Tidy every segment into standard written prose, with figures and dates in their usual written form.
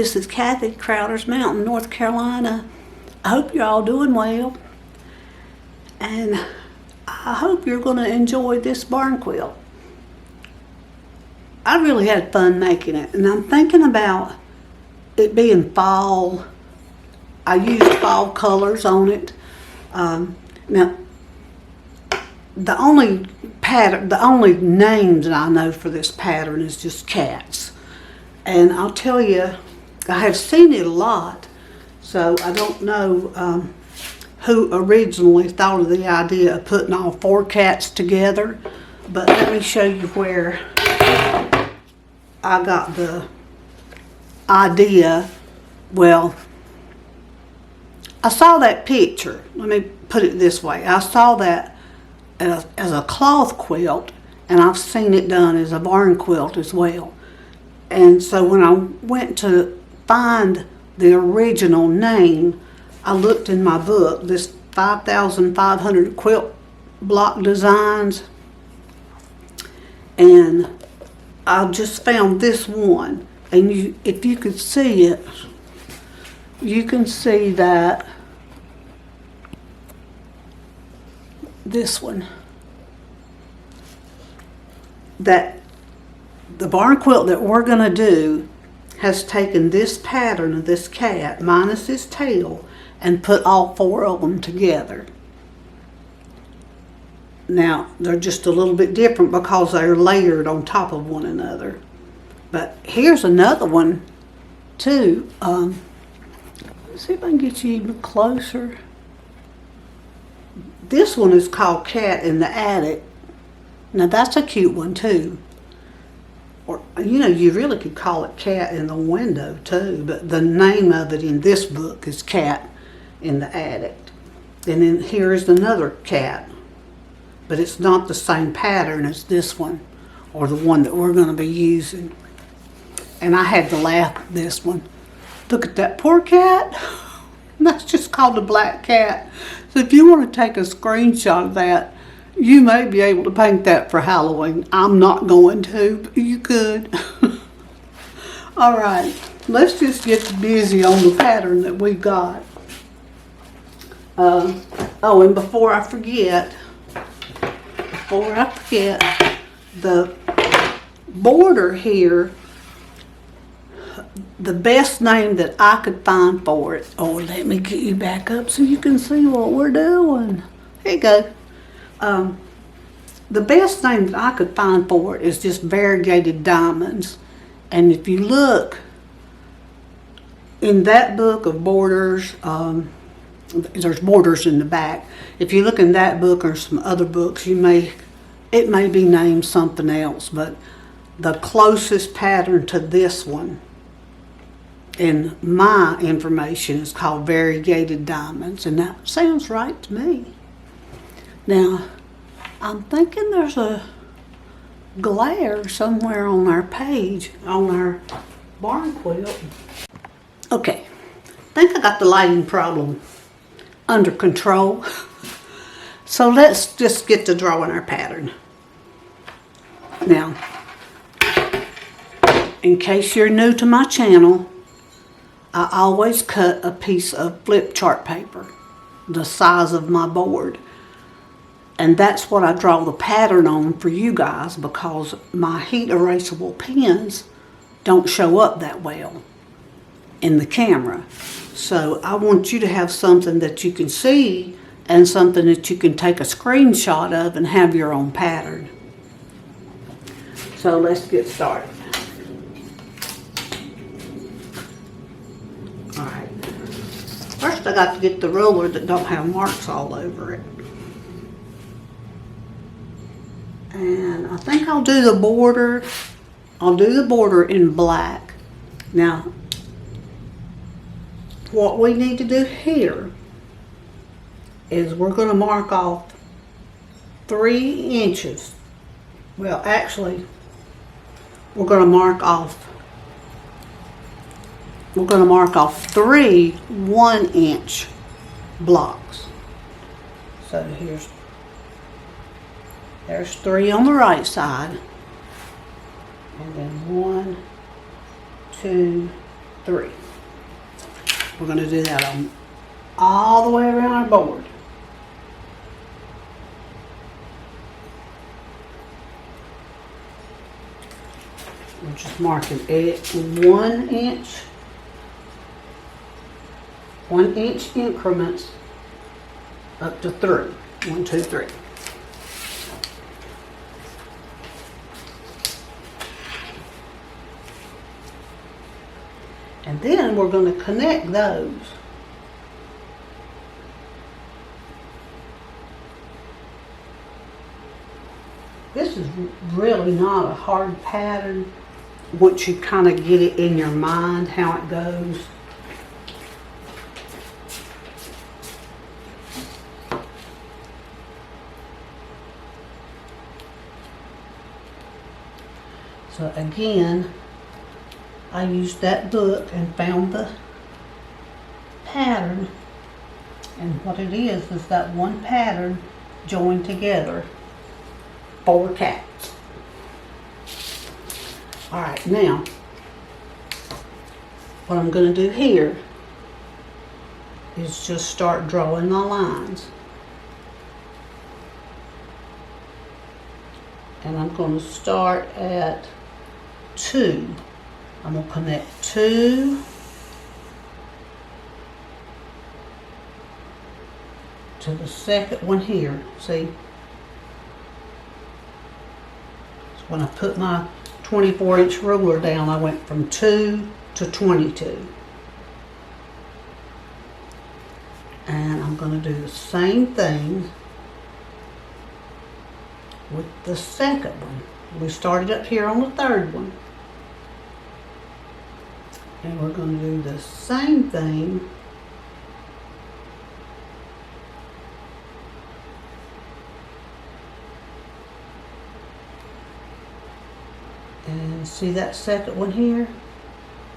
This is Kathy, Crowder's Mountain, North Carolina. I hope you're all doing well. And I hope you're going to enjoy this barn quilt. I really had fun making it. And I'm thinking about it being fall. I used fall colors on it. Now, the only name that I know for this pattern is just cats. And I'll tell you, I have seen it a lot, so I don't know who originally thought of the idea of putting all 4 cats together, but let me show you where I got the idea. Well, I saw that picture. Let me put it this way. I saw that as a cloth quilt, and I've seen it done as a barn quilt as well. And so when I went to find the original name, I looked in my book, this 5,500 quilt block designs, and I just found this one. And if you could see it, you can see that this one, that the barn quilt that we're going to do has taken this pattern of this cat minus his tail and put all 4 of them together. Now, they're just a little bit different because they're layered on top of one another. But here's another one too. Let's see if I can get you even closer. This one is called Cat in the Attic. Now that's a cute one too. Or, you know, you really could call it Cat in the Window too, but the name of it in this book is Cat in the Attic. And then here is another cat, but it's not the same pattern as this one or the one that we're going to be using. And I had to laugh at this one. Look at that poor cat. That's just called a black cat. So if you want to take a screenshot of that, you may be able to paint that for Halloween. I'm not going to, but you could. All right, let's just get busy on the pattern that we got. Oh, and before I forget, the border here, the best name that I could find for it, oh, let me get you back up so you can see what we're doing. Here you go. The best name that I could find for it is just variegated diamonds. And if you look in that book of borders, there's borders in the back. If you look in that book or some other books, it may be named something else, but the closest pattern to this one in my information is called variegated diamonds, and that sounds right to me. Now, I'm thinking there's a glare somewhere on our page, on our barn quilt. Okay, I think I got the lighting problem under control. So let's just get to drawing our pattern. Now, in case you're new to my channel, I always cut a piece of flip chart paper, the size of my board. And that's what I draw the pattern on for you guys, because my heat erasable pens don't show up that well in the camera. So I want you to have something that you can see and something that you can take a screenshot of and have your own pattern. So let's get started. All right. First I got to get the ruler that don't have marks all over it. And I think I'll do the border. I'll do the border in black. Now, what we need to do here is we're going to mark off 3 inches. Well, actually, we're going to mark off 3 1-inch blocks. So there's 3 on the right side, and then 1, 2, 3. We're going to do that on all the way around our board. We're just marking it 1 inch, 1 inch increments up to 3. 1, 2, 3. And then we're going to connect those. This is really not a hard pattern once you kind of get it in your mind how it goes. So again, I used that book and found the pattern, and what it is that one pattern joined together 4 cats. Alright, now what I'm going to do here is just start drawing my lines, and I'm going to start at 2. I'm going to connect 2 to the second one here. See? So when I put my 24-inch ruler down, I went from 2 to 22. And I'm going to do the same thing with the second one. We started up here on the third one. And we're going to do the same thing and see that second one here?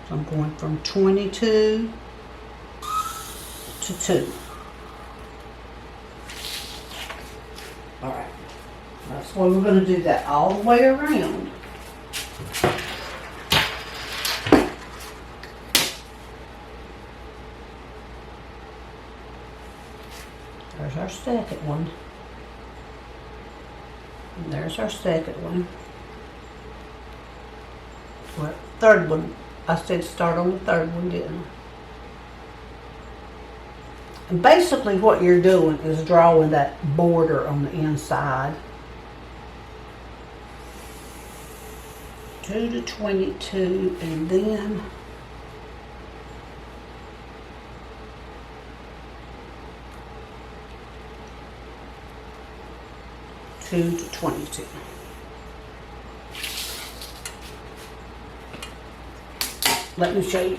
So I'm going from 22 to 2. Alright, that's why we're going to do that all the way around. There's our second one. And there's our second one. Well, third one. I said start on the third one, didn't I? And basically what you're doing is drawing that border on the inside. 2 to 22, and then to 22. Let me show you.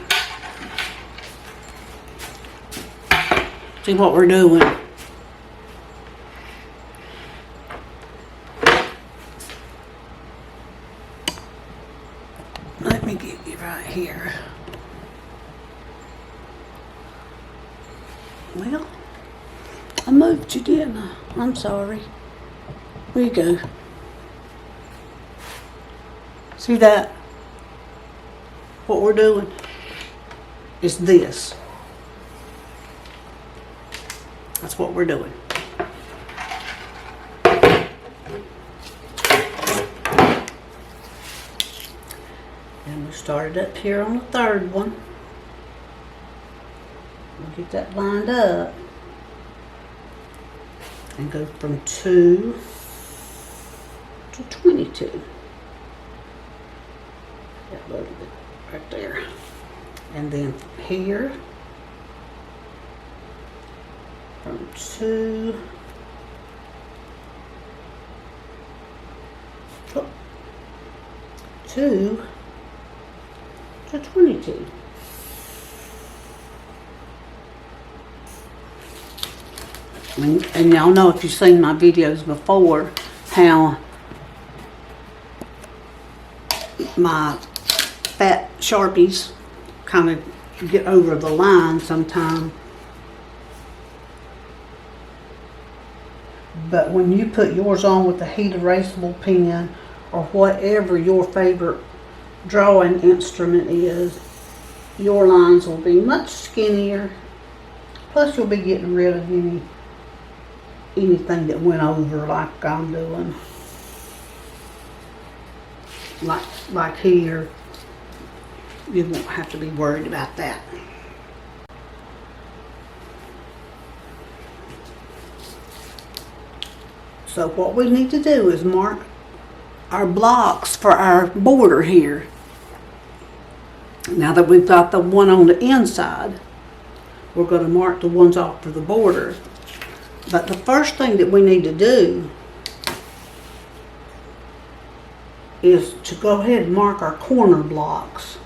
See what we're doing. Let me get you right here. Well, I moved you, didn't I? I'm sorry. There you go. See that? What we're doing is this. That's what we're doing. And we started up here on the third one. We'll get that lined up and go from 2 to 22. That little bit right there. And then here from 2 to 22. And y'all know, if you've seen my videos before, how my fat Sharpies kind of get over the line sometimes. But when you put yours on with the heat erasable pen or whatever your favorite drawing instrument is, your lines will be much skinnier. Plus you'll be getting rid of anything that went over like I'm doing. Like here, you won't have to be worried about that. So what we need to do is mark our blocks for our border here. Now that we've got the one on the inside, we're going to mark the ones off for the border. But the first thing that we need to do is to go ahead and mark our corner blocks.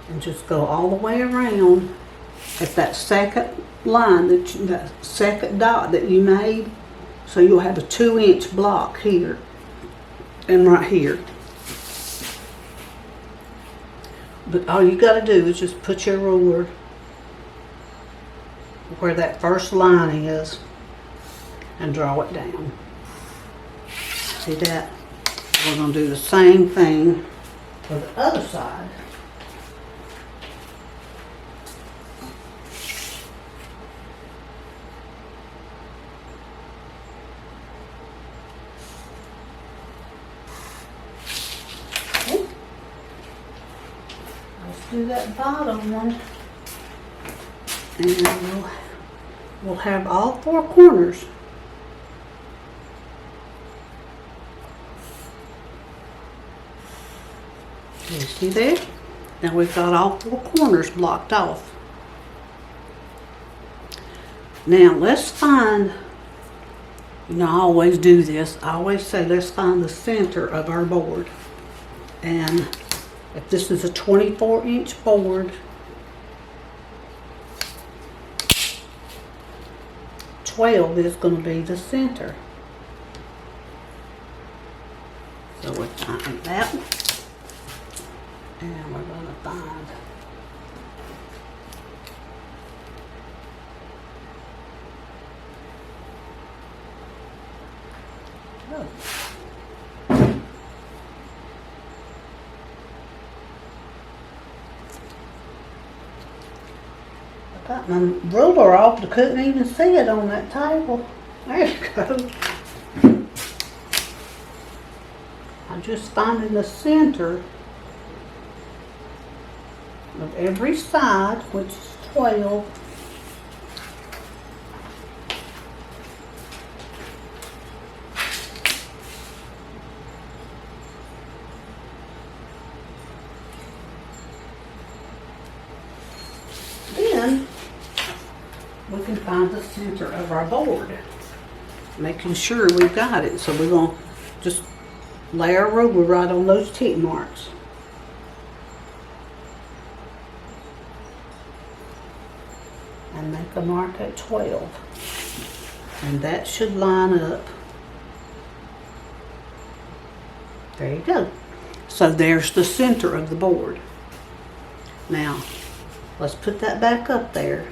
And just go all the way around at that second line, that second dot that you made. So you'll have a 2-inch block here and right here. But all you got to do is just put your ruler where that first line is and draw it down. See that? We're going to do the same thing for the other side. Do that bottom one, and we'll have all 4 corners. You see there? Now we've got all 4 corners blocked off. Now let's find, I always do this, I always say let's find the center of our board. And if this is a 24-inch board, 12 is going to be the center. So we'll find that. And we're going to find got my ruler off, I couldn't even see it on that table. There you go. I'm just finding the center of every side, which is 12. Then we can find the center of our board, making sure we've got it. So we're going to just lay our ruler right on those tick marks. And make a mark at 12. And that should line up. There you go. So there's the center of the board. Now, let's put that back up there.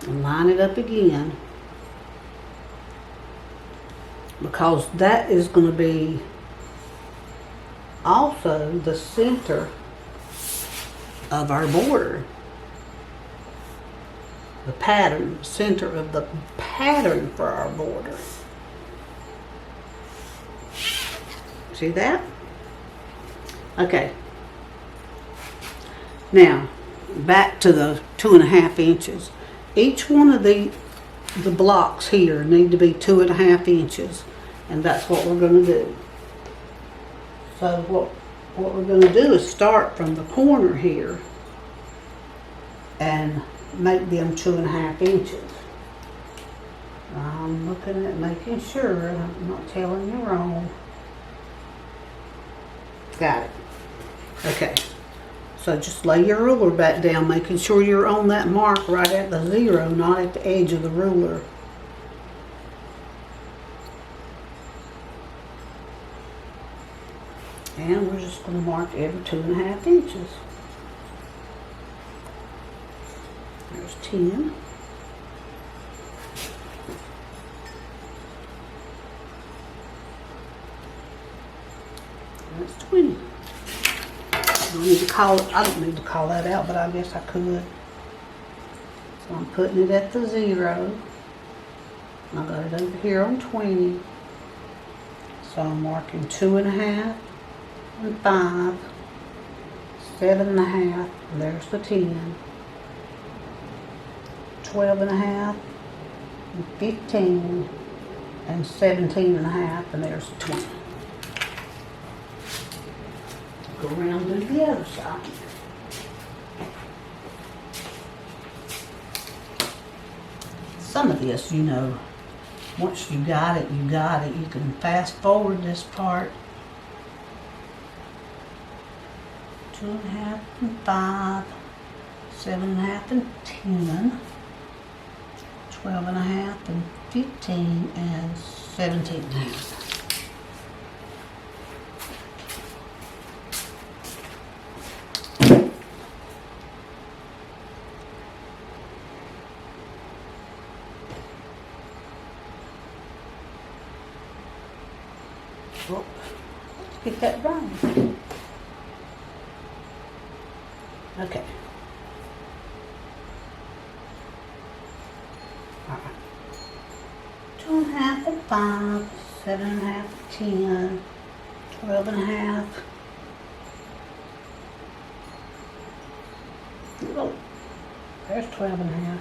And line it up again, because that is going to be also the center of our border. The pattern, center of the pattern for our border. See that? Okay. Now, back to the 2.5 inches. Each one of the blocks here need to be 2.5 inches, and that's what we're going to do. So what we're going to do is start from the corner here and make them 2.5 inches. I'm looking at making sure I'm not telling you wrong. Got it. Okay. So just lay your ruler back down, making sure you're on that mark right at the 0, not at the edge of the ruler. And we're just going to mark every 2.5 inches. There's 10. I don't need to call that out, but I guess I could. So I'm putting it at the 0. I got it over here on 20. So I'm marking 2.5 and 5, 7.5, and there's the 10, 12.5, and 15, and 17.5, and there's the 20. Go around and do the other side. Some of this, you know, once you got it, you got it. You can fast forward this part. 2.5 and 5, 7.5 and 10, 12.5 and 15, and 17.5. Well, let's get that right. Okay. Alright. 2.5 and 5, 7.5, 10, 12.5. Oh, there's 12.5.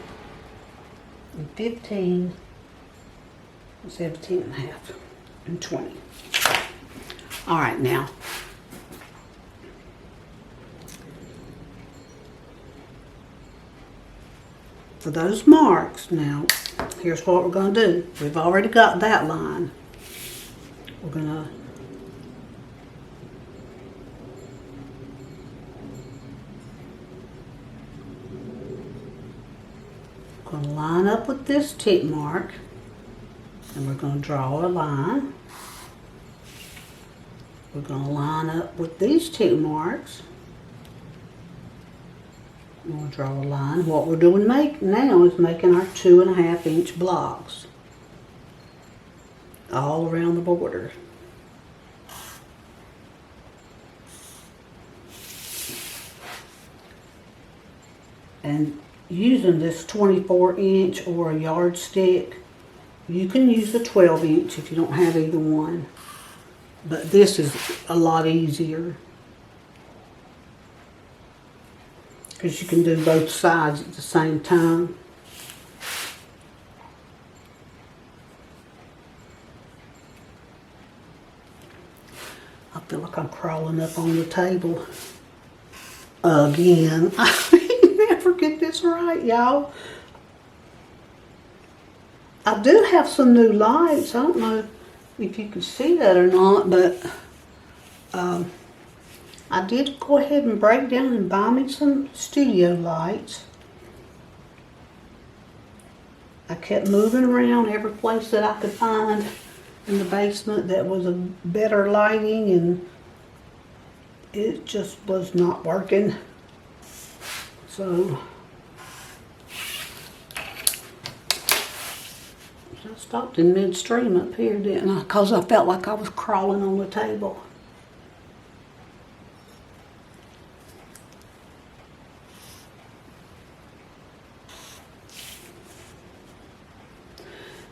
And 15, and 17.5, and 20. Alright, now. For those marks, now, here's what we're going to do. We've already got that line. We're going to line up with this tick mark, and we're going to draw a line. We're going to line up with these tick marks. We'll draw a line. What we're doing now is making our 2.5 inch blocks all around the border. And using this 24 inch or a yardstick, you can use the 12 inch if you don't have either one. But this is a lot easier, because you can do both sides at the same time. I feel like I'm crawling up on the table again. I never get this right, y'all. I do have some new lights. I don't know if you can see that or not, but I did go ahead and break down and buy me some studio lights. I kept moving around every place that I could find in the basement that was a better lighting, and it just was not working. So I stopped in midstream up here, didn't I? Because I felt like I was crawling on the table.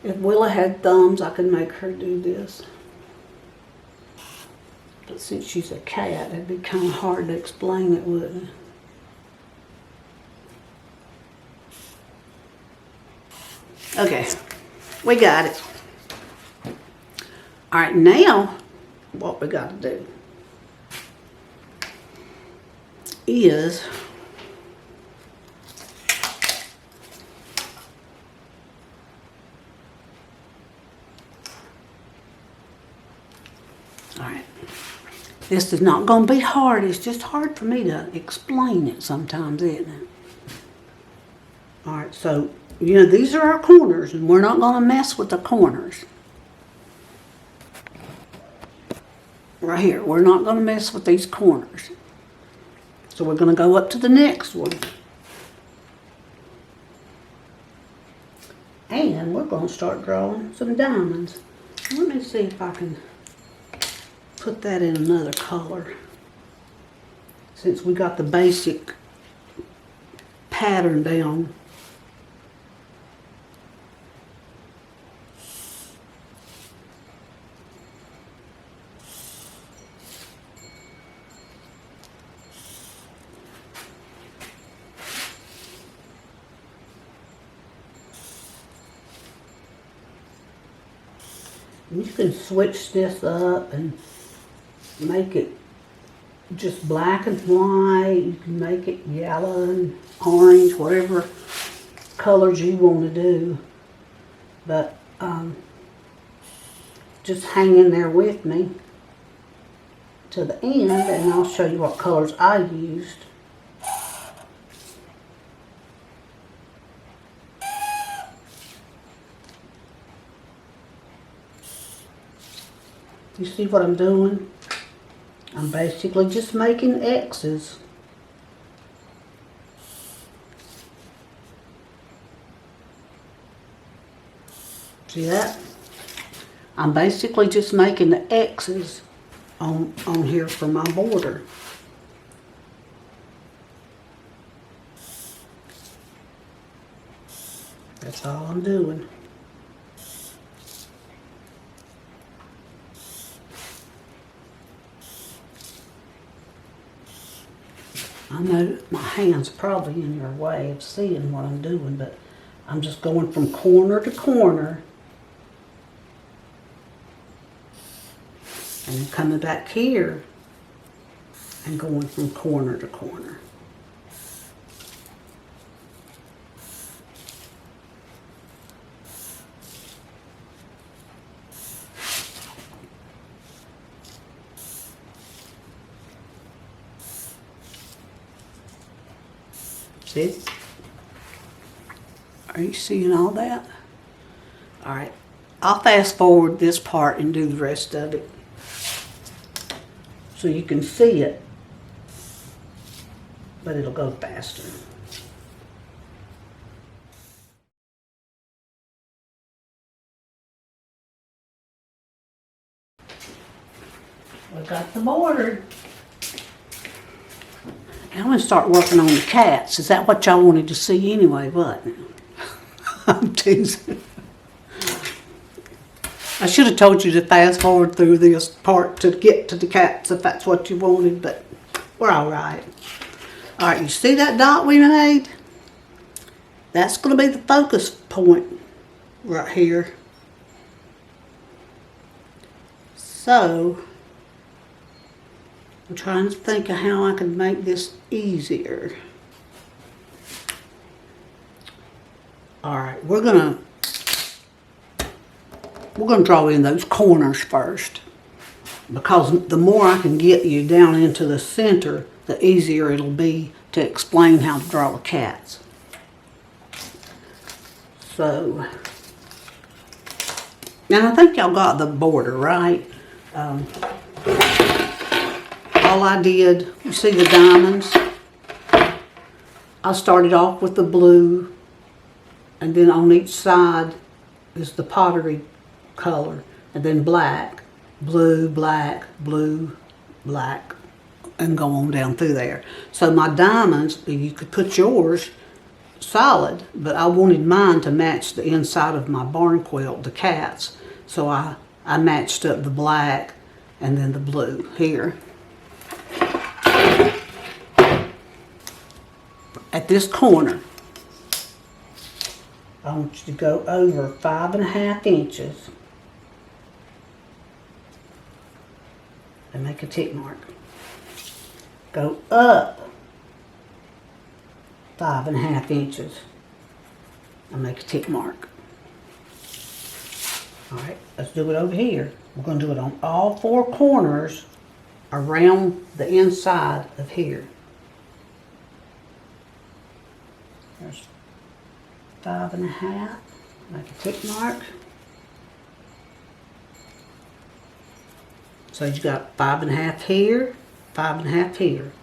If Willa had thumbs, I could make her do this. But since she's a cat, it'd be kind of hard to explain it, wouldn't it? Okay, we got it. All right, now what we got to do is this is not going to be hard. It's just hard for me to explain it sometimes, isn't it? All right, so, you know, these are our corners, and we're not going to mess with the corners. Right here, we're not going to mess with these corners. So we're going to go up to the next one. And we're going to start drawing some diamonds. Let me see if I can put that in another color. since we got the basic pattern down. You can switch this up and make it just black and white. You can make it yellow and orange, whatever colors you want to do. But just hang in there with me to the end, and I'll show you what colors I used. You see what I'm doing? I'm basically just making X's. See that? I'm basically just making the X's on here for my border. That's all I'm doing. I know my hand's probably in your way of seeing what I'm doing, but I'm just going from corner to corner and then coming back here and going from corner to corner. See? Are you seeing all that? All right. I'll fast forward this part and do the rest of it so you can see it, but it'll go faster. We got the border. I'm going to start working on the cats. Is that what y'all wanted to see anyway? What? I'm teasing. I should have told you to fast forward through this part to get to the cats if that's what you wanted, but we're all right. All right, you see that dot we made? That's going to be the focus point right here. So, I'm trying to think of how I can make this easier. All right, we're gonna draw in those corners first, because the more I can get you down into the center, the easier it'll be to explain how to draw the cats. So, now I think y'all got the border, right? All I did, you see the diamonds? I started off with the blue, and then on each side is the pottery color, and then black, blue, black, blue, black, and go on down through there. So my diamonds, you could put yours solid, but I wanted mine to match the inside of my barn quilt, the cats. So I matched up the black and then the blue here. At this corner, I want you to go over 5.5 inches and make a tick mark. Go up 5.5 inches and make a tick mark. All right, let's do it over here. We're going to do it on all 4 corners around the inside of here. There's 5.5. Make a tick mark. So you got 5.5 here, 5.5 here,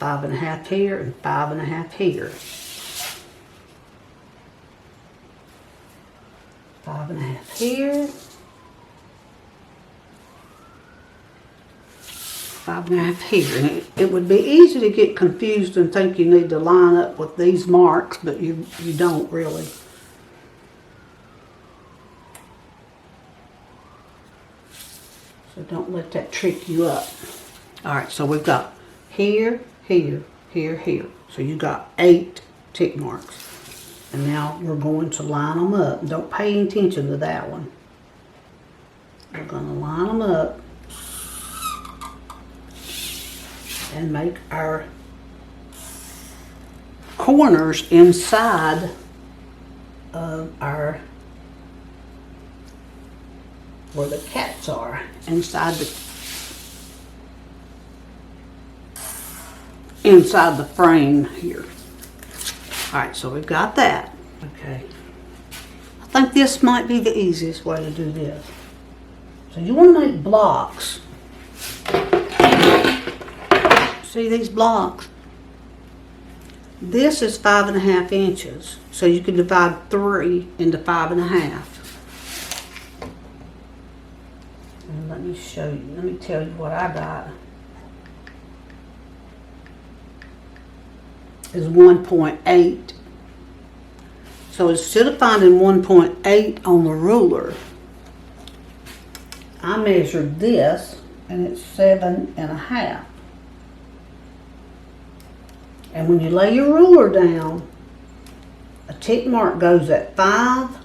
5.5 here, and 5.5 here. 5.5 here. 5.5 here. And it would be easy to get confused and think you need to line up with these marks, but you don't really. So don't let that trick you up. Alright, so we've got here, here, here, here. So you got 8 tick marks. And now we're going to line them up. Don't pay any attention to that one. We're going to line them up and make our corners inside of our, where the cats are, inside the frame here. Alright, so we've got that. Okay. I think this might be the easiest way to do this. So you want to make blocks. See these blocks? This is 5.5 inches. So you can divide 3 into 5.5. And let me show you, let me tell you what I got. Is 1.8. So instead of finding 1.8 on the ruler, I measured this and it's 7.5. And when you lay your ruler down, a tick mark goes at 5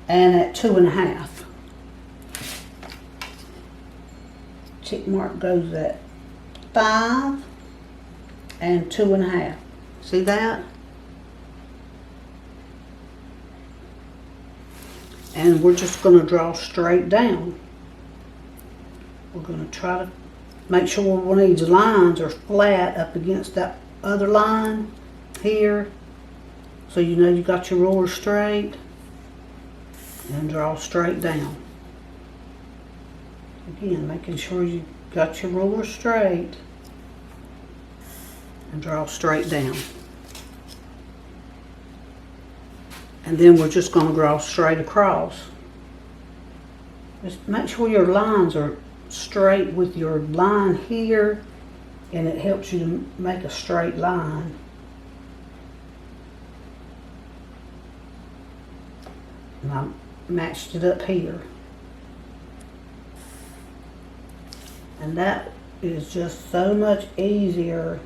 and at 2.5. Tick mark goes at 5 and 2.5. See that? And we're just going to draw straight down. We're going to try to make sure one of these lines are flat up against that other line here. So you know you got your ruler straight. And draw straight down. Again, making sure you got your ruler straight. And draw straight down. And then we're just going to draw straight across. Just make sure your lines are straight with your line here, and it helps you to make a straight line. And I matched it up here. And that is just so much easier.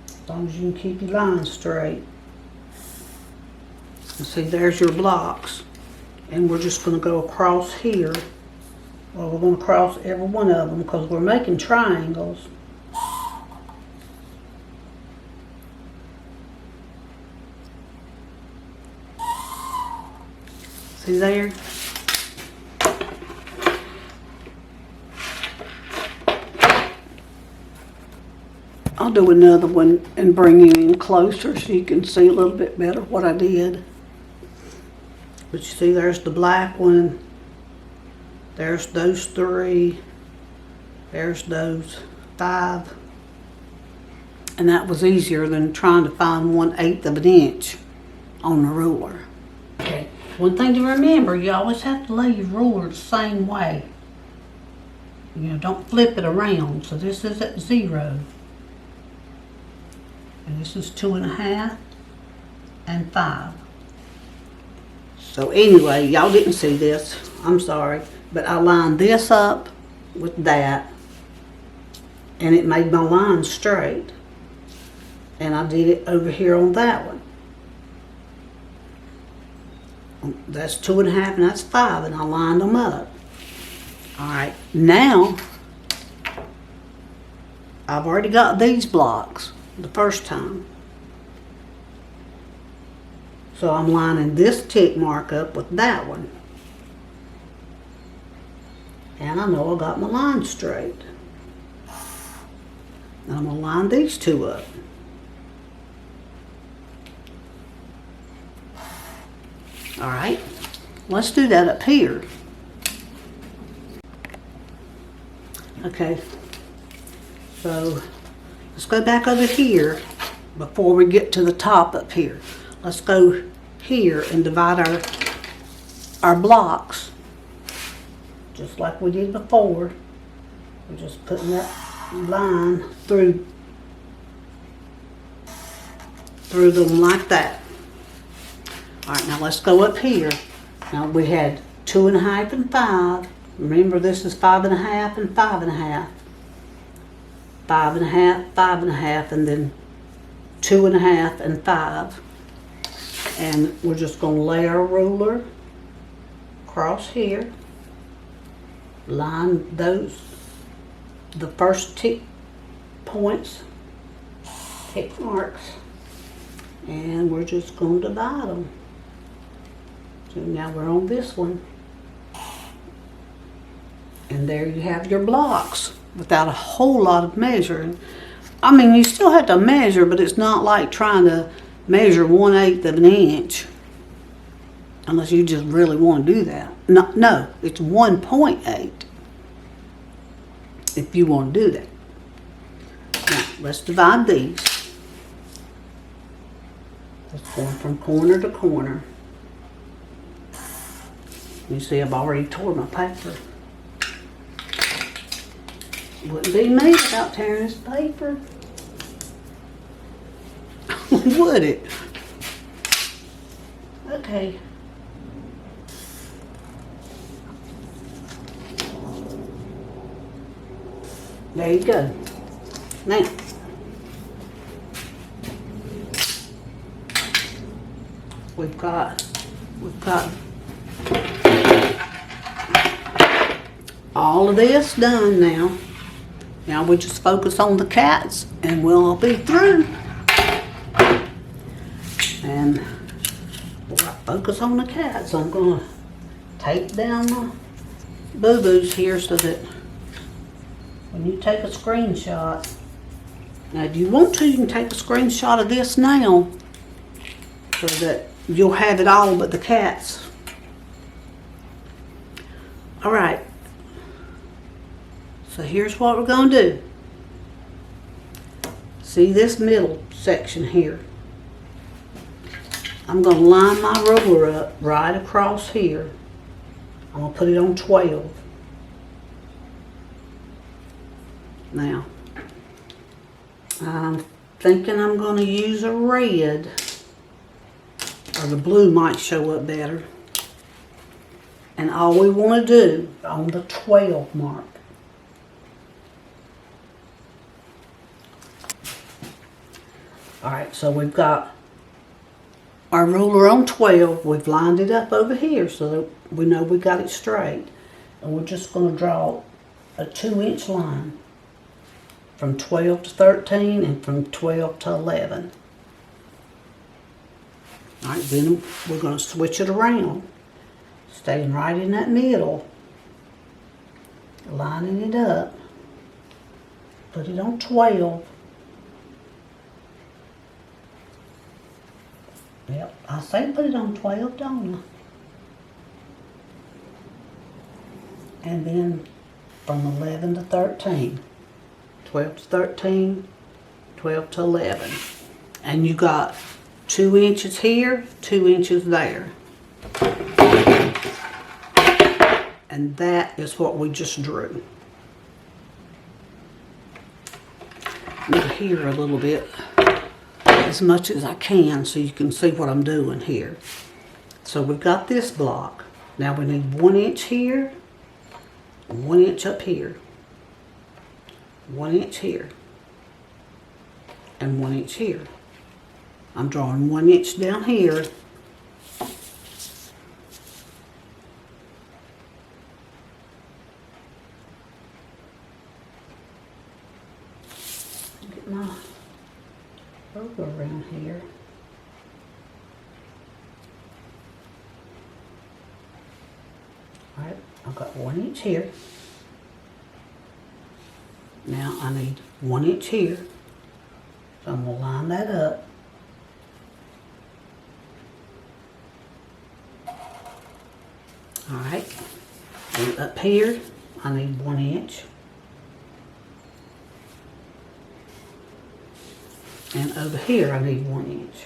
As long as you can keep your lines straight. And see, there's your blocks. And we're just going to go across here. Well, we're going to cross every one of them because we're making triangles. See there? I'll do another one and bring you in closer so you can see a little bit better what I did. But you see, there's the black one. There's those 3. There's those 5. And that was easier than trying to find 1/8 of an inch on the ruler. Okay. One thing to remember, you always have to lay your ruler the same way. You know, don't flip it around. So this is at 0. And this is 2.5 and 5. So anyway, y'all didn't see this. I'm sorry. But I lined this up with that. And it made my line straight. And I did it over here on that one. That's 2.5 and that's 5. And I lined them up. Alright, now I've already got these blocks the first time. So I'm lining this tick mark up with that one. And I know I got my line straight. Now I'm going to line these 2 up. Alright, let's do that up here. Okay, so let's go back over here before we get to the top up here. Let's go here and divide our blocks. just like we did before. We're just putting that line through them like that. All right, now let's go up here. Now we had 2.5 and 5. Remember, this is 5.5 and 5.5. 5.5, 5.5, and then 2.5 and 5. And we're just going to lay our ruler across here. Line those, the first tick points, tick marks, and we're just going to divide them. So now we're on this one. And there you have your blocks without a whole lot of measuring. I mean, you still have to measure, but it's not like trying to measure 1/8 of an inch. Unless you just really want to do that. No, it's 1.8 if you want to do that. Now, let's divide these. Let's go from corner to corner. You see, I've already tore my paper. Wouldn't be me without tearing this paper. Would it? Okay. There you go. Now, we've got all of this done now. Now we just focus on the cats and we'll be through. And we'll focus on the cats. I'm going to tape down my boo-boos here so that when you take a screenshot, now if you want to, you can take a screenshot of this now so that you'll have it all but the cats. All right. So here's what we're going to do. See this middle section here? I'm going to line my ruler up right across here. I'm going to put it on 12. Now, I'm thinking I'm going to use a red, or the blue might show up better. And all we want to do on the 12 mark, alright, so we've got our ruler on 12. We've lined it up over here so that we know we got it straight. And we're just going to draw a 2-inch line from 12 to 13 and from 12 to 11. Alright, then we're going to switch it around. Staying right in that middle. Lining it up. Put it on 12. Yep, I say put it on 12, don't I? And then from 11 to 13. 12 to 13, 12 to 11. And you got 2 inches here, 2 inches there. And that is what we just drew. Now here a little bit, as much as I can so you can see what I'm doing here. So we've got this block. Now we need 1 inch here, 1 inch up here. 1 inch here and 1 inch here. I'm drawing 1 inch down here. Get my ruler around here. Alright, I've got 1 inch here. Now I need 1 inch here, so I'm going to line that up. Alright, and up here I need 1 inch. And over here I need 1 inch.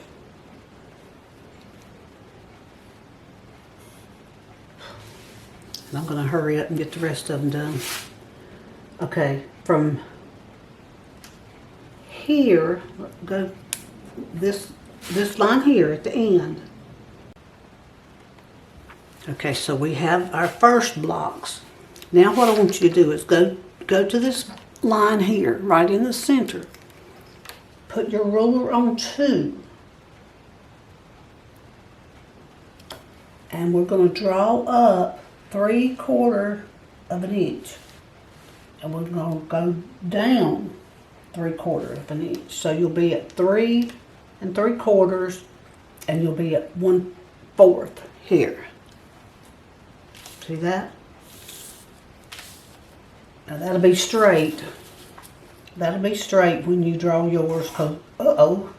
And I'm going to hurry up and get the rest of them done. Okay, from here, go this line here at the end. Okay, so we have our first blocks. Now what I want you to do is go to this line here, right in the center. Put your ruler on 2. And we're going to draw up 3/4 of an inch. And we're going to go down 3/4 of an inch. So you'll be at 3 3/4, and you'll be at 1/4 here. See that? Now that'll be straight. That'll be straight when you draw yours, because, uh-oh.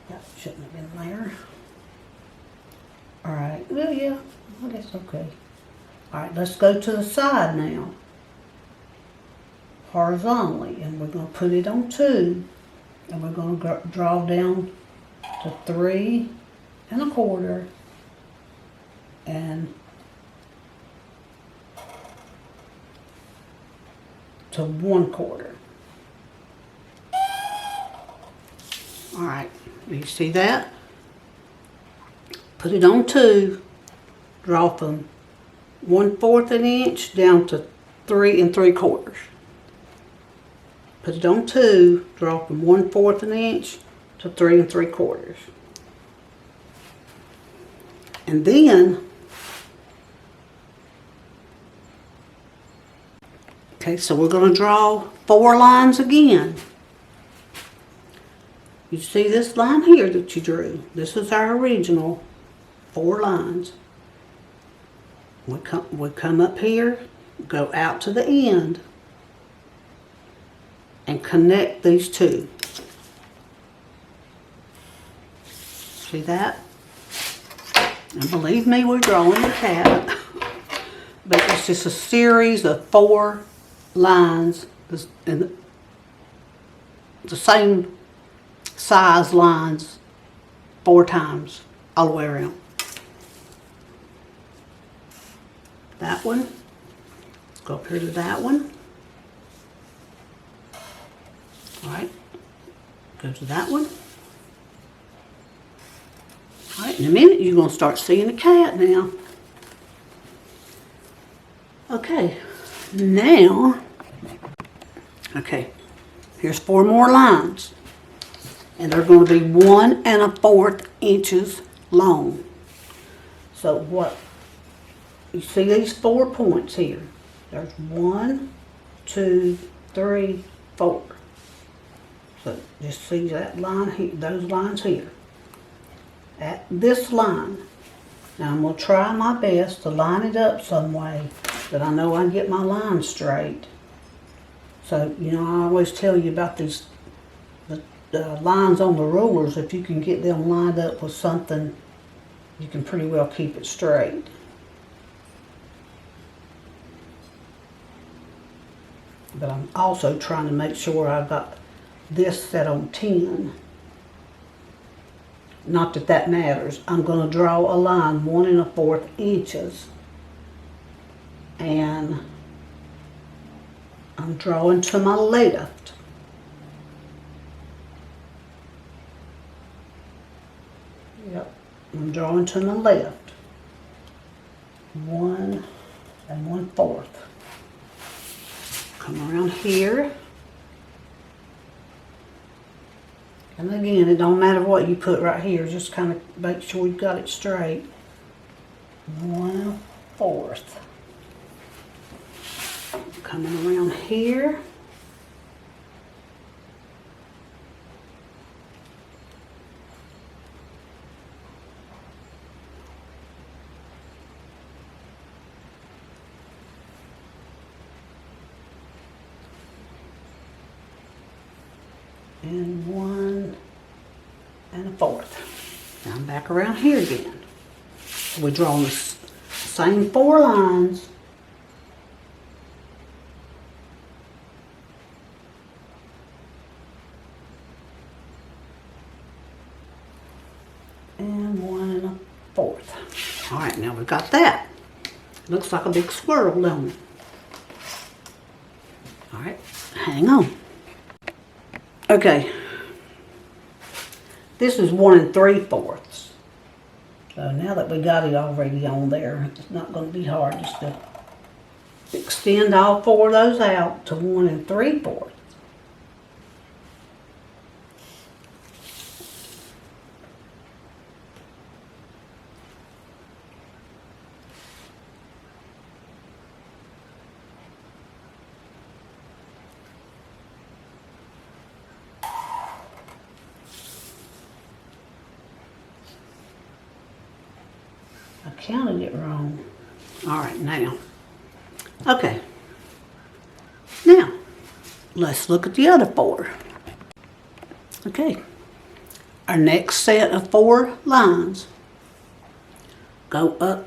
That shouldn't have been there. Alright, well, yeah, well, that's okay. Alright, let's go to the side now. Horizontally, and we're going to put it on 2. And we're going to draw down to 3 1/4 and to 1/4. Alright, you see that? Put it on 2, draw from 1/4 an inch down to 3 3/4. Put it on 2, draw from 1/4 an inch to 3 3/4. And then, okay, so we're going to draw 4 lines again. You see this line here that you drew? This is our original 4 lines. We come up here, go out to the end, and connect these 2. See that? And believe me, we're drawing a cat. But it's just a series of 4 lines, and the same size lines 4 times all the way around. That one. Let's go up here to that one. Alright, go to that one. Alright, in a minute you're going to start seeing the cat now. Okay, now, okay, here's 4 more lines. And they're going to be 1 1/4 inches long. So what, you see these 4 points here. There's 1, 2, 3, 4. So just see that line here, those lines here. At this line, now I'm going to try my best to line it up some way that I know I can get my line straight. So, you know, I always tell you about these the lines on the rulers. If you can get them lined up with something, you can pretty well keep it straight. But I'm also trying to make sure I've got this set on 10. Not that that matters. I'm going to draw a line 1 1/4 inches. And I'm drawing to my left. Yep, I'm drawing to my left. 1 1/4. Come around here. And again, it don't matter what you put right here, just kind of make sure you got it straight. 1 1/4. Coming around here. And 1 1/4. Now I'm back around here again. We're drawing the same 4 lines. And 1 1/4. All right, now we've got that. Looks like a big swirl, don't it? All right, hang on. Okay, this is 1 3/4. So now that we got it already on there, it's not going to be hard just to extend all 4 of those out to 1 3/4. I counted it wrong. All right, now. Okay. Now, let's look at the other 4. Okay. Our next set of 4 lines go up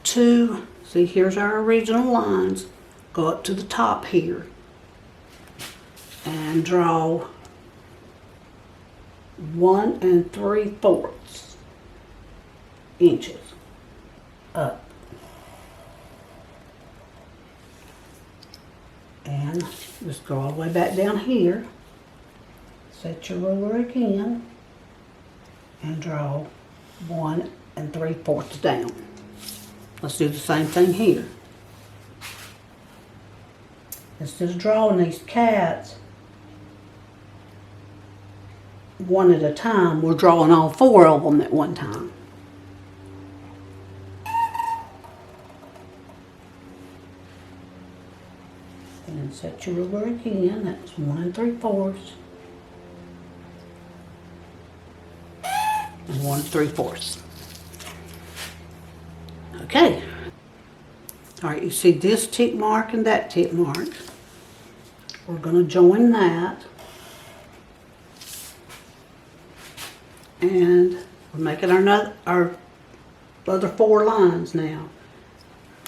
to, see, here's our original lines. Go up to the top here and draw 1 3/4 inches up. And just go all the way back down here. Set your ruler again and draw 1 3/4 down. Let's do the same thing here. Instead of drawing these cats one at a time, we're drawing all 4 of them at one time. And set your ruler again. That's 1 3/4 and 1 3/4. Okay. All right, you see this tick mark and that tick mark. We're going to join that. And we're making our other 4 lines now.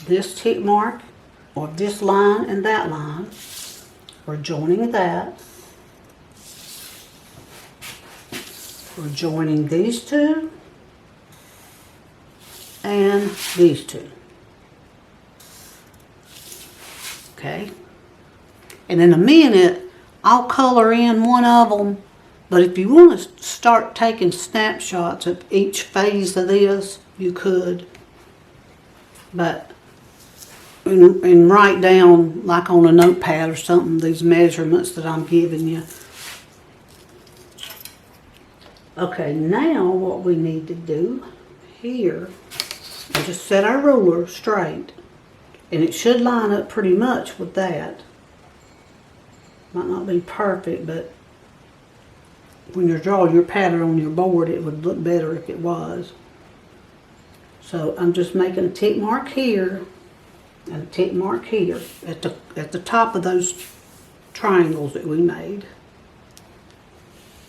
This tick mark, or this line and that line, we're joining that. We're joining these 2 and these 2. Okay. And in a minute, I'll color in one of them. But if you want to start taking snapshots of each phase of this, you could. But and write down, like on a notepad or something, these measurements that I'm giving you. Okay, now what we need to do here is just set our ruler straight. And it should line up pretty much with that. Might not be perfect, but when you're drawing your pattern on your board, it would look better if it was. So I'm just making a tick mark here and a tick mark here at the top of those triangles that we made.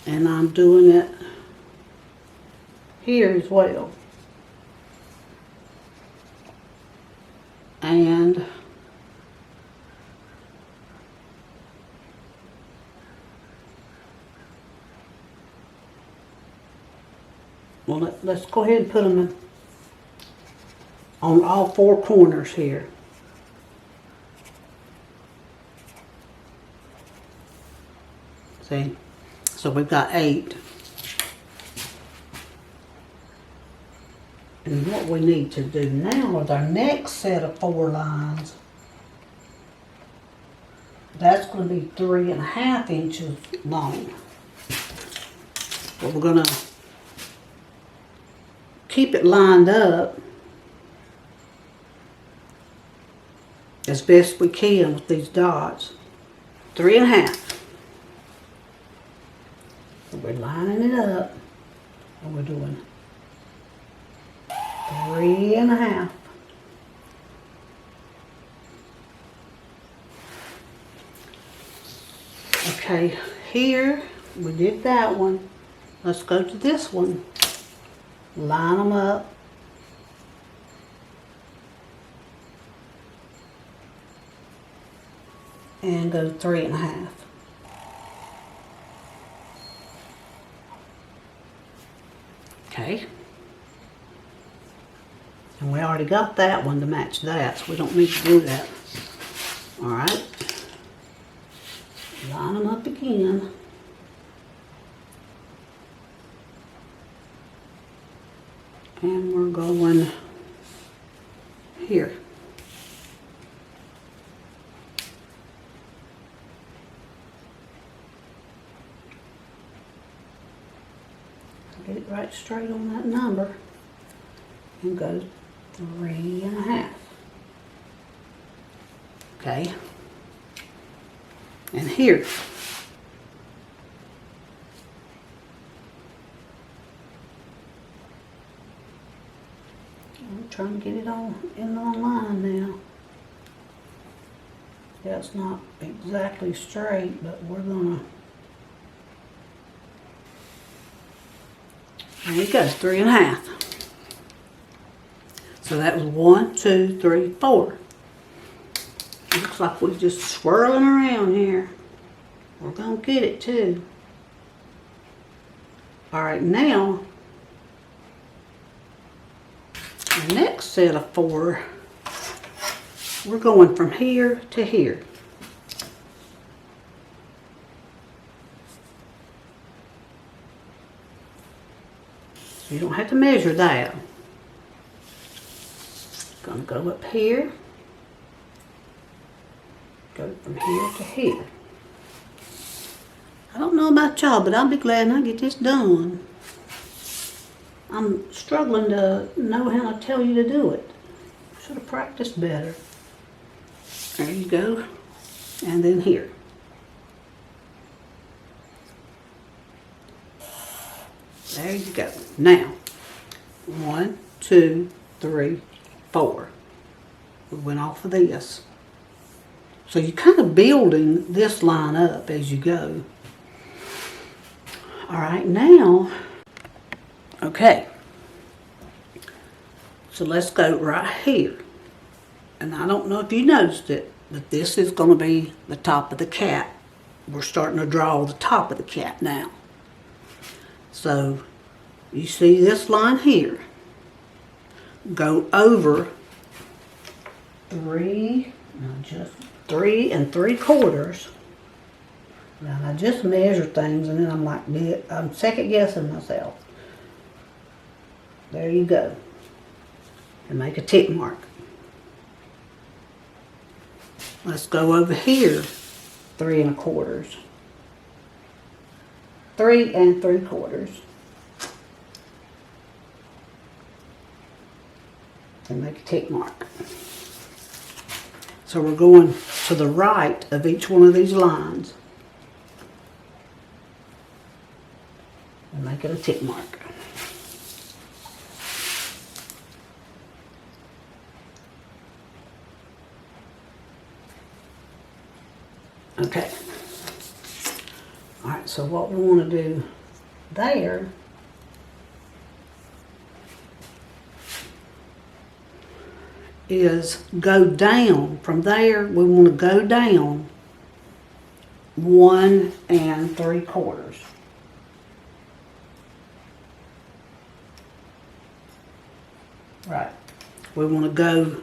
And I'm doing it here as well. And well, let's go ahead and put them on all 4 corners here. See? So we've got 8. And what we need to do now with our next set of 4 lines, that's going to be 3.5 inches long. But we're going to keep it lined up as best we can with these dots. 3.5. So we're lining it up and we're doing 3.5. Okay, here we did that one. Let's go to this one. Line them up. And go 3.5. Okay. And we already got that one to match that, so we don't need to do that. All right. Line them up again. And we're going here. Get it right straight on that number and go 3.5. Okay. And here. I'm trying to get it all in the line now. Yeah, it's not exactly straight, but we're gonna. There you go, 3.5. So that was 1, 2, 3, 4. Looks like we're just swirling around here. We're gonna get it too. All right, now the next set of 4, we're going from here to here. So you don't have to measure that. Gonna go up here, go from here to here. I don't know about y'all, but I'll be glad when I get this done. I'm struggling to know how to tell you to do it. Should have practiced better. There you go. And then here. There you go. Now, 1, 2, 3, 4. We went off of this. So you're kind of building this line up as you go. All right, now, okay. So let's go right here. And I don't know if you noticed it, but this is going to be the top of the cat. We're starting to draw the top of the cat now. So you see this line here. Go over 3 3.75. Now I just measure things and then I'm like, I'm second guessing myself. There you go. And make a tick mark. Let's go over here 3.25. 3.75. And make a tick mark. So we're going to the right of each one of these lines. And make it a tick mark. Okay. All right, so what we want to do there is go down. From there, we want to go down 1.75. Right. We want to go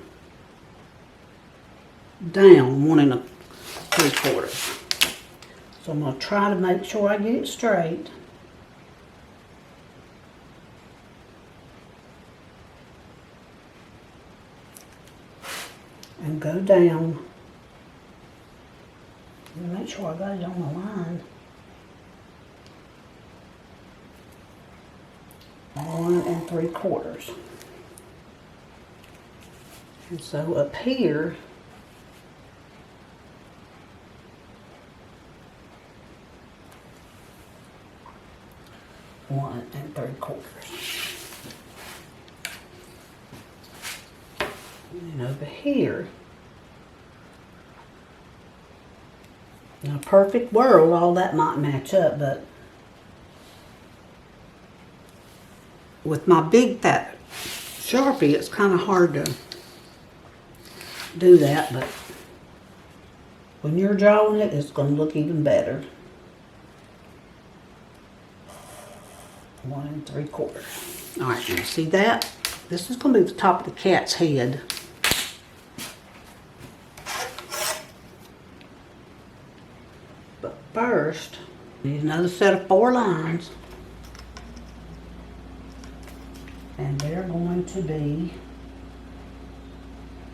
down 1.75. So I'm going to try to make sure I get it straight. And go down. And make sure I got it on the line. 1.75. And so up here, one and 3/4. And then over here, in a perfect world, all that might match up, but with my big fat Sharpie, it's kind of hard to do that, but when you're drawing it, it's going to look even better. 1 3/4. All right, you see that? This is going to be the top of the cat's head. But first, need another set of 4 lines. And they're going to be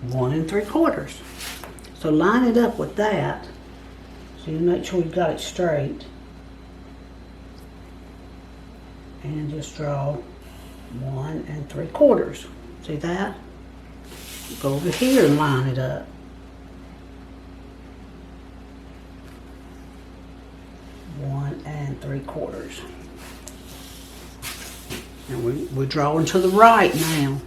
1 3/4. So line it up with that. So you make sure you've got it straight. And just draw 1 3/4. See that? Go over here and line it up. One and 3/4. And we're drawing to the right now.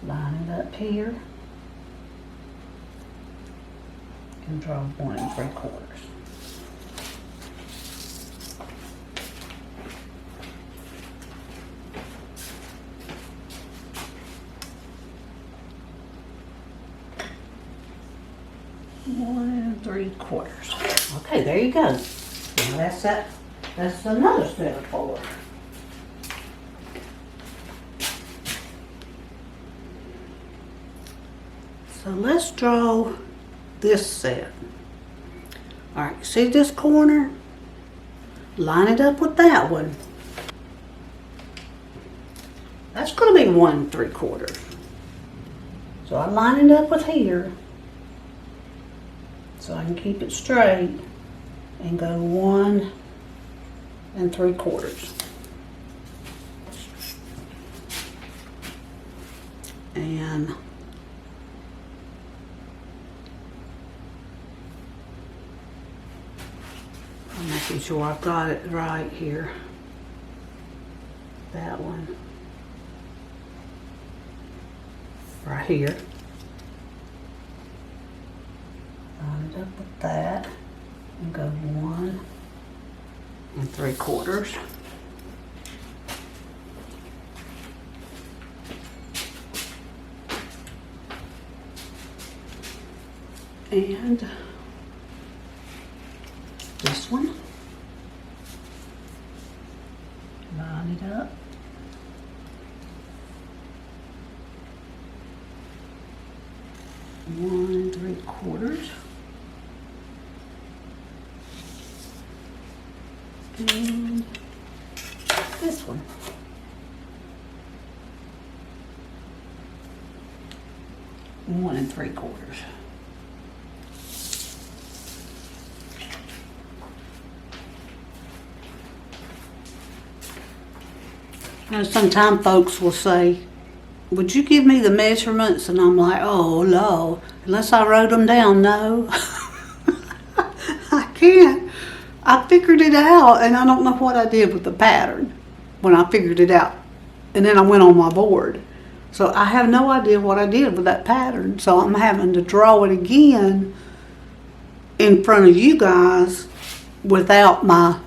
Line it up here. And draw 1 3/4. One 3/4. Okay, there you go. Now that's that. That's another set of 4. So let's draw this set. All right, see this corner? Line it up with that one. That's going to be 1 3/4. So I line it up with here, so I can keep it straight and go 1 3/4. And I'm making sure I've got it right here. That one. Right here. Line it up with that and go 1 3/4. And this one. Line it up. One 3/4. And this one. One 3/4. Now, sometimes folks will say, would you give me the measurements? And I'm like, oh, no. Unless I wrote them down, no. I can't. I figured it out, and I don't know what I did with the pattern when I figured it out. And then I went on my board. So I have no idea what I did with that pattern. So I'm having to draw it again in front of you guys without my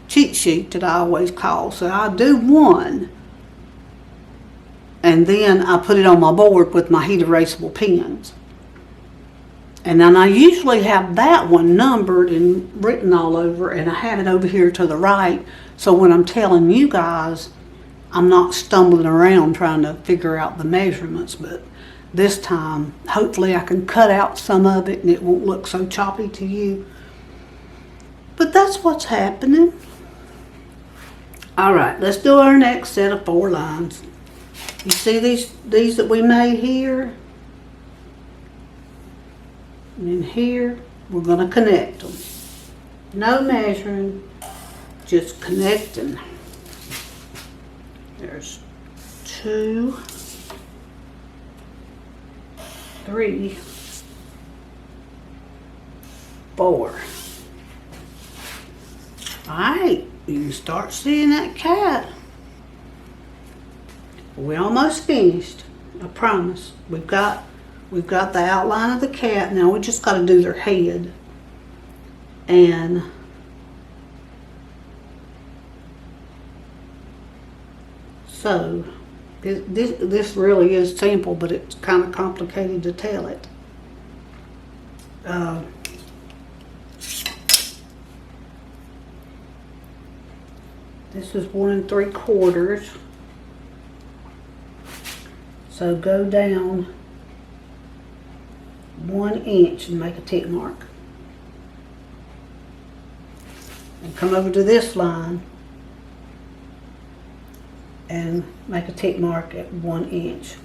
cheat sheet that I always call. So I do one, and then I put it on my board with my heat erasable pens. And then I usually have that one numbered and written all over, and I have it over here to the right. So when I'm telling you guys, I'm not stumbling around trying to figure out the measurements. But this time, hopefully I can cut out some of it and it won't look so choppy to you. But that's what's happening. All right, let's do our next set of 4 lines. You see these that we made here? And in here, we're going to connect them. No measuring, just connecting. There's 2, 3, 4. All right, you can start seeing that cat. We're almost finished. I promise. We've got the outline of the cat. Now we just got to do their head. And so this really is simple, but it's kind of complicated to tell it. This is 1 3/4. So go down 1 inch and make a tick mark. And come over to this line and make a tick mark at 1 inch.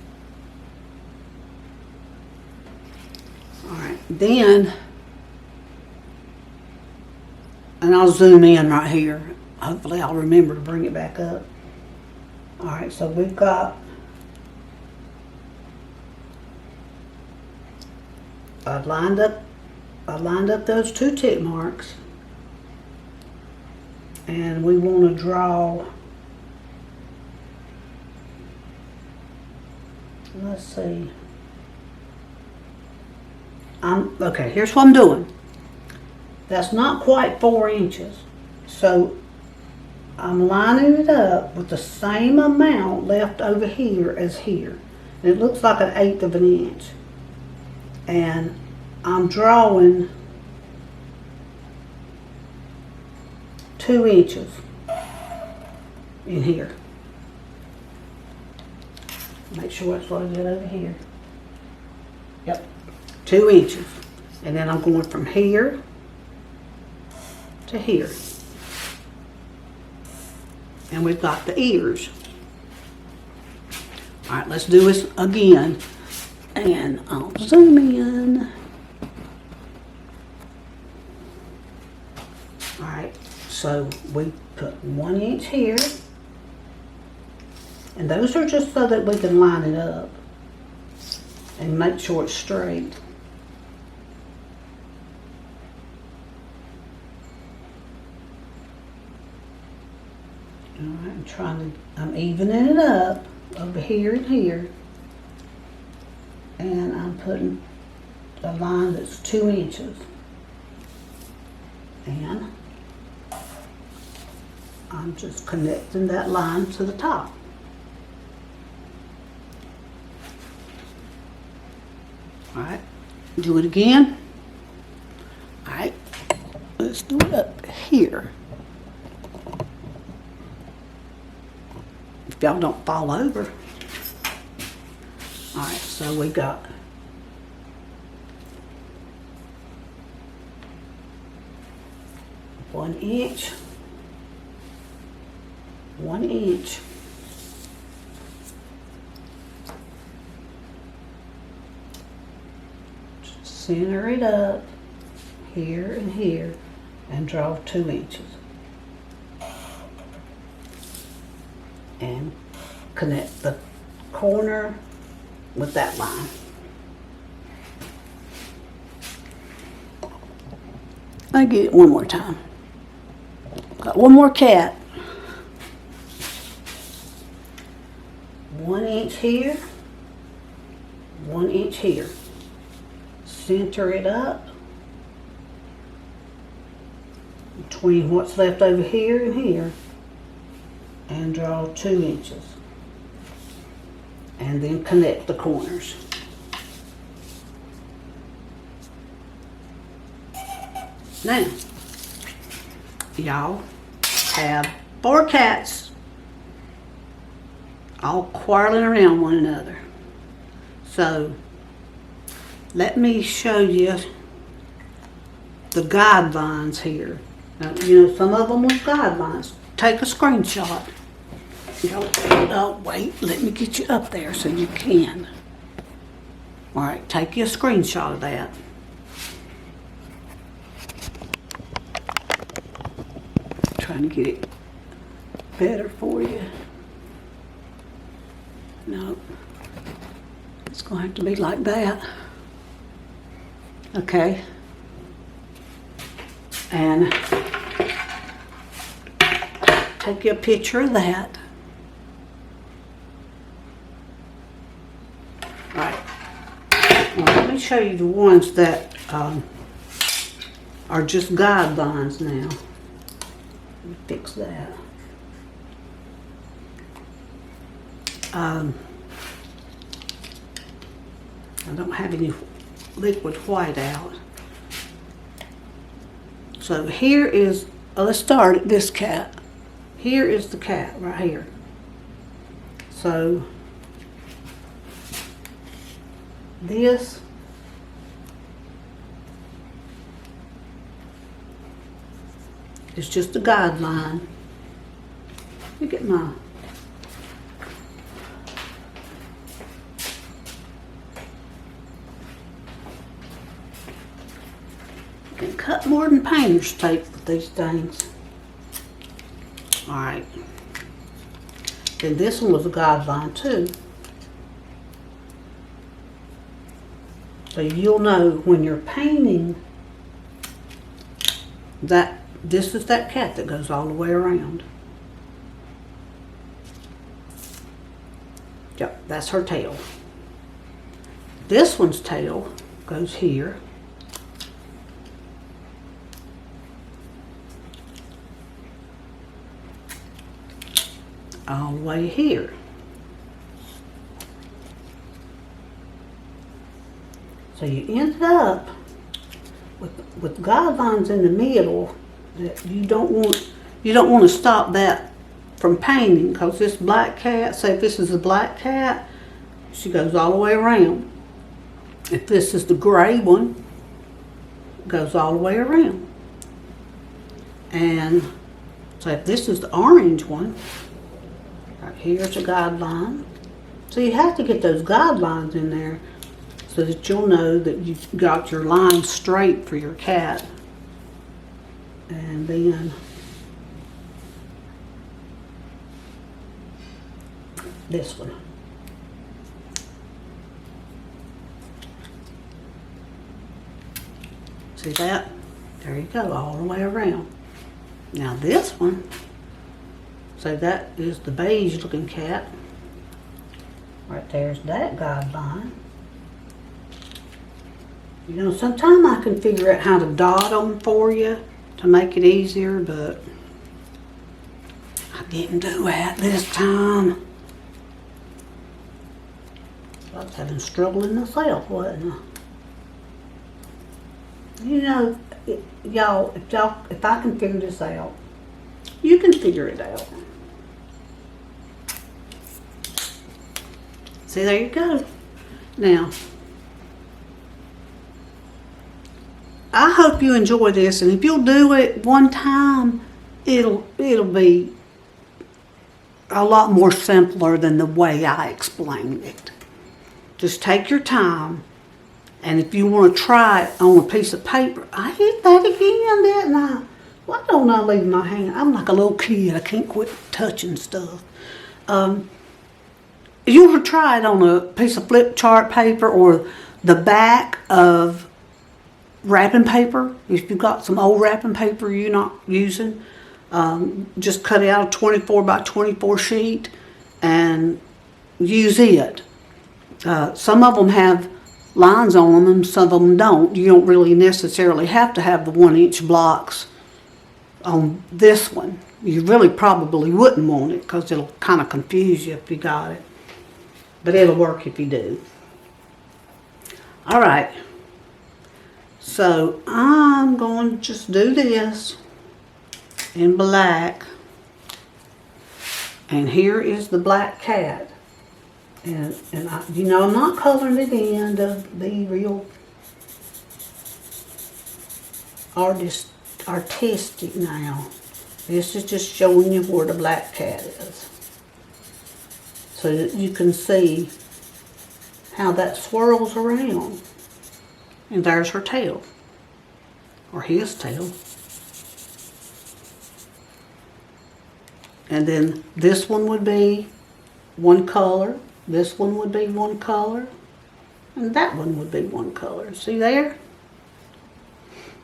Alright, then, and I'll zoom in right here. Hopefully I'll remember to bring it back up. Alright, so we've got I've lined up those 2 tick marks, and we want to draw, let's see, okay, here's what I'm doing. That's not quite 4 inches, so I'm lining it up with the same amount left over here as here. And it looks like 1/8 of an inch. And I'm drawing 2 inches in here. Make sure that's what I did over here. Yep, 2 inches. And then I'm going from here to here. And we've got the ears. All right, let's do this again. And I'll zoom in. All right, so we put 1 inch here. And those are just so that we can line it up and make sure it's straight. All right, I'm evening it up over here and here. And I'm putting a line that's 2 inches. And I'm just connecting that line to the top. All right, do it again. All right, let's do it up here. If y'all don't fall over. All right, so we got one inch, 1 inch, center it up here and here and draw 2 inches and connect the corner with that line. I get it one more time. Got one more cat. 1 inch here, 1 inch here. Center it up between what's left over here and here and draw 2 inches. And then connect the corners. Now, y'all have 4 cats all quarreling around one another. So, let me show you the guidelines here. Now, you know, some of them was guidelines. Take a screenshot. Oh, wait, let me get you up there so you can. All right, take you a screenshot of that. Trying to get it better for you. No, it's going to have to be like that. Okay. And take you a picture of that. Well, let me show you the ones that are just guidelines now. Let me fix that. I don't have any liquid white out. So here is, let's start at this cat. here is the cat right here. So this is just a guideline. Let me get my can cut more than painter's tape with these things. Alright. And this one was a guideline too. So you'll know when you're painting that this is that cat that goes all the way around. Yep, that's her tail. This one's tail goes here. All the way here. So you end up with guidelines in the middle that you don't want to stop that from painting, because this black cat, say if this is a black cat, she goes all the way around. If this is the gray one, it goes all the way around. And so if this is the orange one, right here's a guideline. So you have to get those guidelines in there so that you'll know that you've got your line straight for your cat. And then this one. See that? There you go, all the way around. Now this one, so that is the beige looking cat. Right there's that guideline. You know, sometimes I can figure out how to dot them for you to make it easier, but I didn't do that this time. I was having struggling myself, wasn't I? You know, y'all, if I can figure this out, you can figure it out. See, there you go. Now, I hope you enjoy this, and if you'll do it one time, it'll be a lot more simpler than the way I explained it. Just take your time, and if you want to try it on a piece of paper, I hit that again, didn't I? Why don't I leave my hand? I'm like a little kid. I can't quit touching stuff. You want to try it on a piece of flip chart paper or the back of wrapping paper. If you've got some old wrapping paper you're not using, just cut it out a 24 by 24 sheet and use it. Some of them have lines on them and some of them don't. You don't really necessarily have to have the 1-inch blocks on this one. You really probably wouldn't want it because it'll kind of confuse you if you got it. But it'll work if you do. Alright. So I'm going to just do this in black. And here is the black cat. And I, you know, I'm not coloring it in to be real artistic now. This is just showing you where the black cat is. So that you can see how that swirls around. And there's her tail. Or his tail. And then this one would be one color. This one would be one color. And that one would be one color. See there?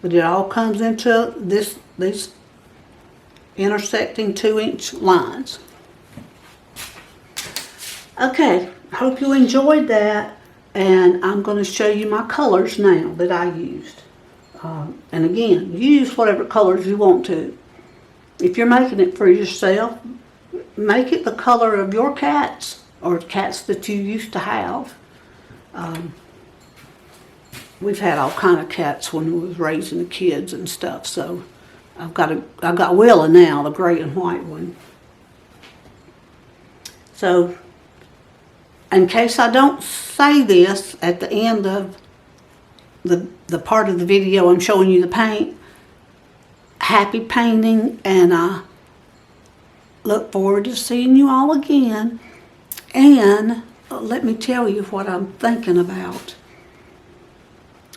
But it all comes into these intersecting 2-inch lines. Okay, I hope you enjoyed that. And I'm going to show you my colors now that I used. And again, use whatever colors you want to. If you're making it for yourself, make it the color of your cats or cats that you used to have. We've had all kind of cats when we was raising the kids and stuff, so I've got Willa now, the gray and white one. So, in case I don't say this at the end of the part of the video I'm showing you the paint, happy painting, and I look forward to seeing you all again. And let me tell you what I'm thinking about.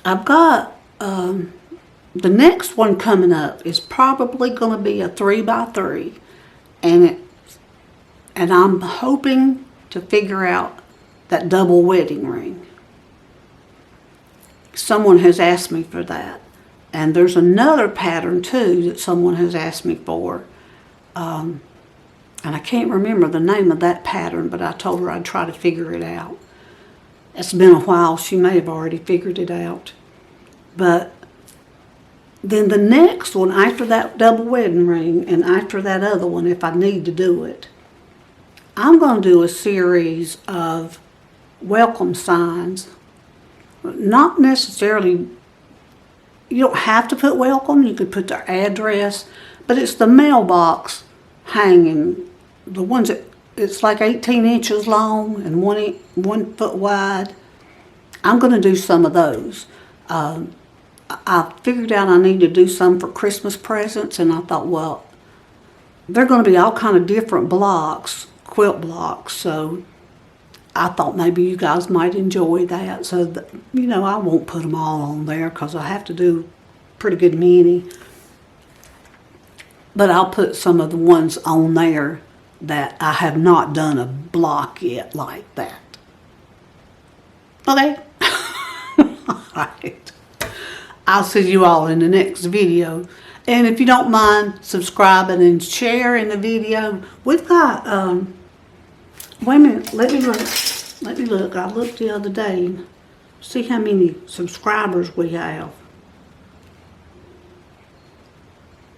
I've got the next one coming up is probably going to be a 3x3, and I'm hoping to figure out that double wedding ring. Someone has asked me for that, and there's another pattern too that someone has asked me for, and I can't remember the name of that pattern, but I told her I'd try to figure it out. It's been a while. She may have already figured it out. But then the next one, after that double wedding ring and after that other one, if I need to do it, I'm going to do a series of welcome signs. Not necessarily, you don't have to put welcome. You could put their address. But it's the mailbox hanging. The ones that, it's like 18 inches long and 1 foot wide. I'm going to do some of those. I figured out I need to do some for Christmas presents, and I thought, well, they're going to be all kind of different blocks, quilt blocks, so I thought maybe you guys might enjoy that. So, I won't put them all on there because I have to do pretty good many. But I'll put some of the ones on there that I have not done a block yet like that. Okay? Alright. I'll see you all in the next video. And if you don't mind subscribing and sharing the video, we've got, wait a minute, let me look. I looked the other day, see how many subscribers we have.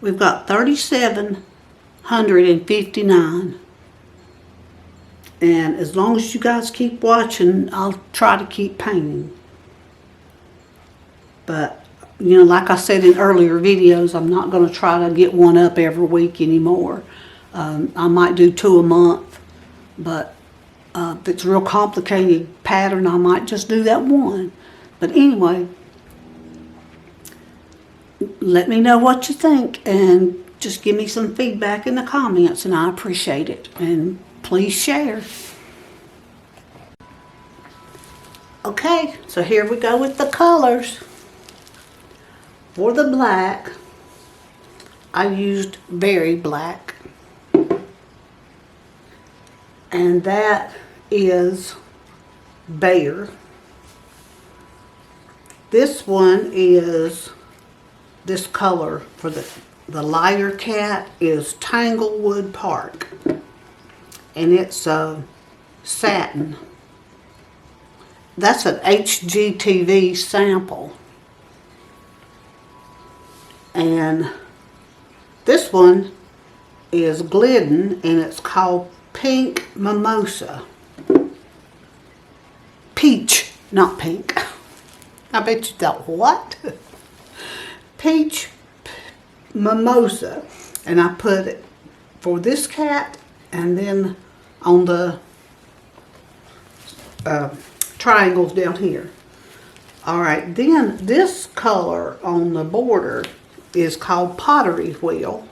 We've got 3,759. And as long as you guys keep watching, I'll try to keep painting. But, like I said in earlier videos, I'm not going to try to get one up every week anymore. I might do 2 a month, but if it's a real complicated pattern, I might just do that one. But anyway, let me know what you think, and just give me some feedback in the comments, and I appreciate it. And please share. Okay, so here we go with the colors. For the black, I used Very Black. And that is Bear. This one is, this color for the lighter cat is Tanglewood Park. And it's satin. That's an HGTV sample. And this one is Glidden, and it's called Pink Mimosa. Peach, not pink. I bet you thought, what? Peach Mimosa. And I put it for this cat, and then on the triangles down here. Alright, then this color on the border is called Pottery Wheel,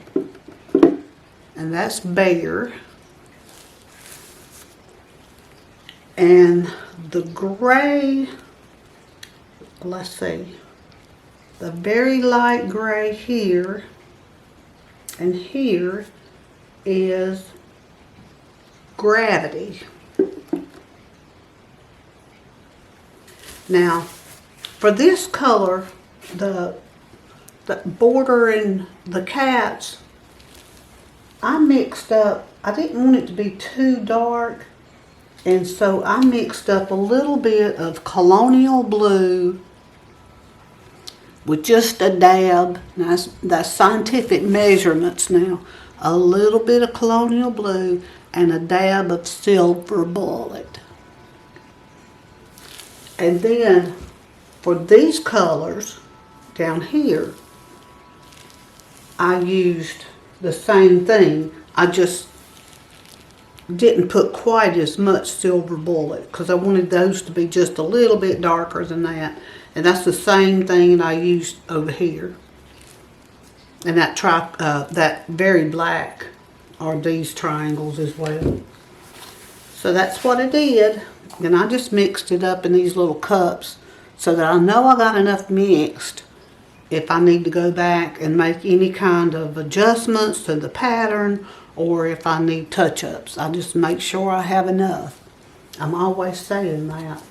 and that's Bear. And the gray, let's see, the very light gray here and here is Gravity. Now, for this color, the border and the cats, I mixed up, I didn't want it to be too dark, and so I mixed up a little bit of Colonial Blue with just a dab. Now that's scientific measurements now. A little bit of Colonial Blue and a dab of Silver Bullet. And then for these colors down here, I used the same thing. I just didn't put quite as much silver bullet because I wanted those to be just a little bit darker than that. And that's the same thing I used over here. And that very black are these triangles as well. So that's what I did. Then I just mixed it up in these little cups so that I know I got enough mixed if I need to go back and make any kind of adjustments to the pattern, or if I need touch-ups. I just make sure I have enough. I'm always saying that.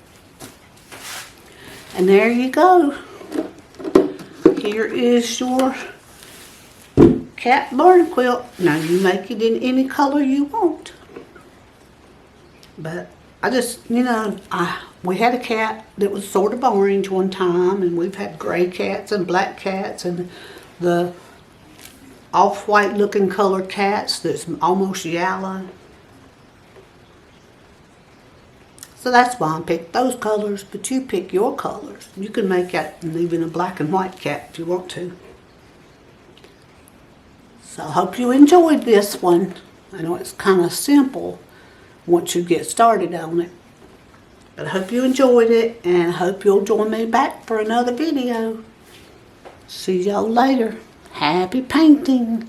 And there you go. Here is your cat barn quilt. Now you make it in any color you want. But I just, we had a cat that was sort of orange one time, and we've had gray cats and black cats and the off-white looking colored cats that's almost yellow. So that's why I picked those colors, but you pick your colors. You can make that even a black and white cat if you want to. So I hope you enjoyed this one. I know it's kind of simple once you get started on it. But I hope you enjoyed it, and I hope you'll join me back for another video. See y'all later. Happy painting!